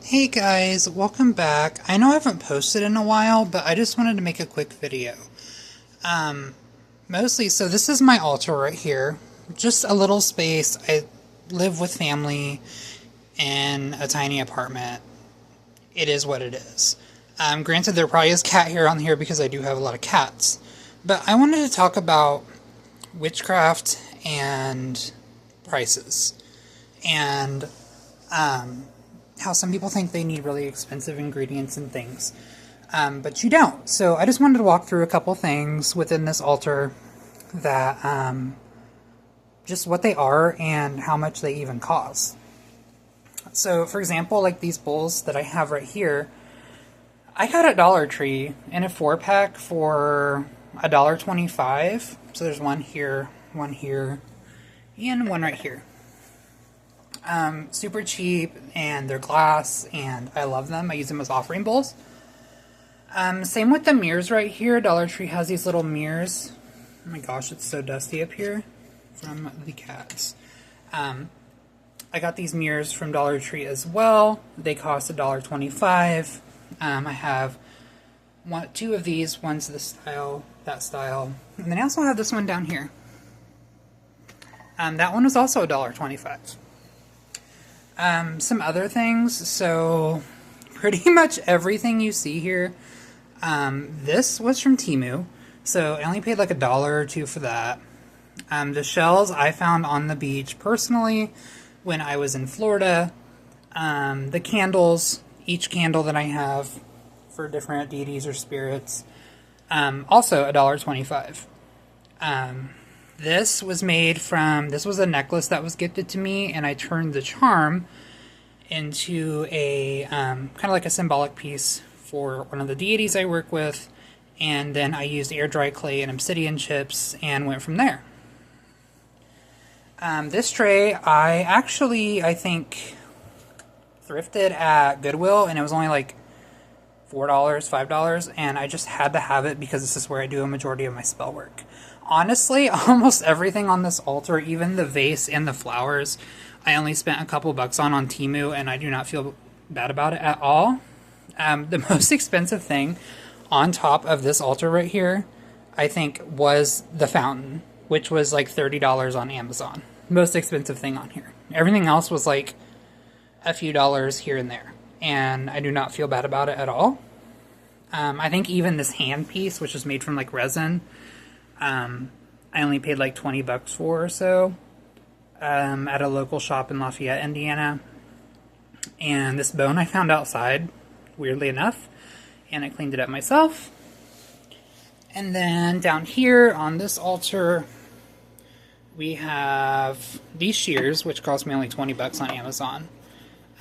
Hey guys, welcome back. I know I haven't posted in a while, but I just wanted to make a quick video. Mostly, so this is my altar right here. Just a little space. I live with family in a tiny apartment. It is what it is. Granted, there probably is cat hair on here because I do have a lot of cats. But I wanted to talk about witchcraft and prices. And, how some people think they need really expensive ingredients and things, but you don't. So I just wanted to walk through a couple things within this altar that, just what they are and how much they even cost. So, for example, like these bowls that I have right here, I got at Dollar Tree in a 4-pack for $1.25. So there's one here, and one right here. Super cheap, and they're glass, and I love them. I use them as offering bowls. Same with the mirrors right here. Dollar Tree has these little mirrors. Oh my gosh, it's so dusty up here from the cats. I got these mirrors from Dollar Tree as well. They cost $1.25. I have two of these. One's this style, that style. And then I also have this one down here. That one was also $1.25. Some other things, so pretty much everything you see here, this was from Temu, so I only paid like $1 or $2 for that. The shells I found on the beach personally when I was in Florida. The candles, each candle that I have for different deities or spirits, also $1.25. This was made from, this was a necklace that was gifted to me, and I turned the charm into a, kind of like a symbolic piece for one of the deities I work with, and then I used air dry clay and obsidian chips and went from there. This tray, I think, thrifted at Goodwill, and it was only like $4, $5, and I just had to have it because this is where I do a majority of my spell work. Honestly, almost everything on this altar, even the vase and the flowers, I only spent a couple bucks on Temu, and I do not feel bad about it at all. The most expensive thing on top of this altar right here, I think, was the fountain, which was like $30 on Amazon. Most expensive thing on here. Everything else was like a few dollars here and there, and I do not feel bad about it at all. I think even this hand piece, which is made from like resin, I only paid like 20 bucks for or so, at a local shop in Lafayette, Indiana. And this bone I found outside, weirdly enough, and I cleaned it up myself. And then down here on this altar, we have these shears, which cost me only 20 bucks on Amazon.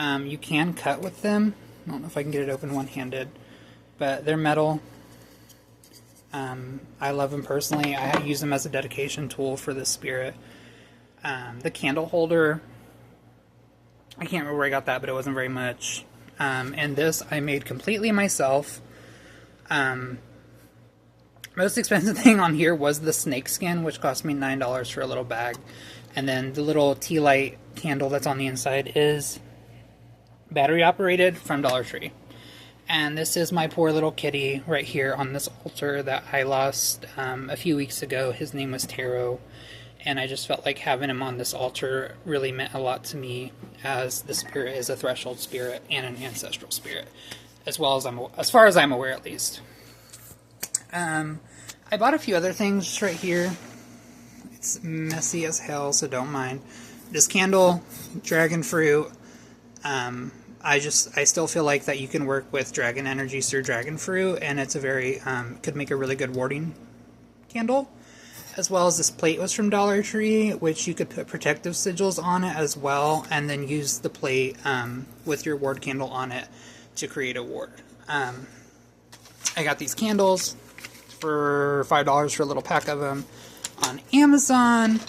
You can cut with them. I don't know if I can get it open one-handed, but they're metal. I love them personally. I use them as a dedication tool for this spirit. The candle holder, I can't remember where I got that, but it wasn't very much. And this I made completely myself. Most expensive thing on here was the snake skin, which cost me $9 for a little bag. And then the little tea light candle that's on the inside is battery operated from Dollar Tree. And this is my poor little kitty right here on this altar that I lost a few weeks ago. His name was Taro, and I just felt like having him on this altar really meant a lot to me, as the spirit is a threshold spirit and an ancestral spirit, as far as I'm aware at least. I bought a few other things right here. It's messy as hell, so don't mind. This candle, dragon fruit. I still feel like that you can work with dragon energies through dragon fruit, and it's a very, could make a really good warding candle. As well as this plate was from Dollar Tree, which you could put protective sigils on it as well, and then use the plate, with your ward candle on it to create a ward. I got these candles for $5 for a little pack of them on Amazon,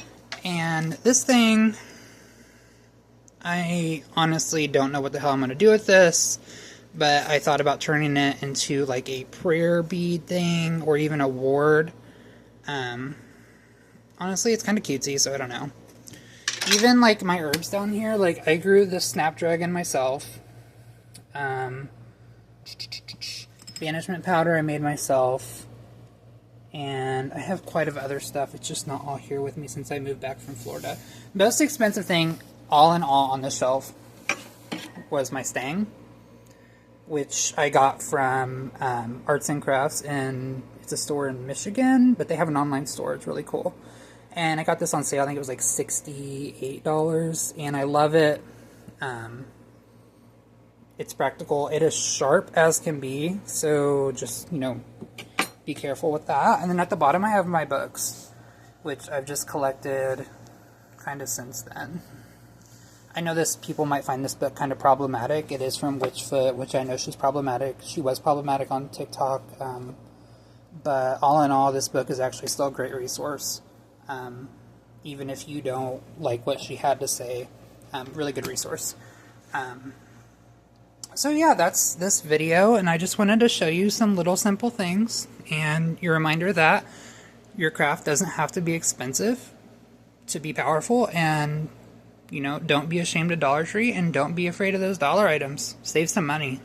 and this thing, I honestly don't know what the hell I'm going to do with this, but I thought about turning it into like a prayer bead thing, or even a ward. Honestly, it's kind of cutesy, so I don't know. Even like my herbs down here, like I grew this snapdragon myself. Banishment powder I made myself. And I have quite a bit of other stuff. It's just not all here with me since I moved back from Florida. Most expensive thing, all in all, on the shelf was my stang, which I got from Arts and Crafts, and it's a store in Michigan, but they have an online store. It's really cool. And I got this on sale. I think it was like $68, and I love it. It's practical. It is sharp as can be, so just, you know, be careful with that. And then at the bottom I have my books, which I've just collected kind of since then. I know people might find this book kind of problematic. It is from Witchfoot, which I know she's problematic. She was problematic on TikTok. But all in all, this book is actually still a great resource. Even if you don't like what she had to say. Really good resource. So yeah, that's this video, and I just wanted to show you some little simple things, and your reminder that your craft doesn't have to be expensive to be powerful, and, you know, don't be ashamed of Dollar Tree, and don't be afraid of those dollar items. Save some money.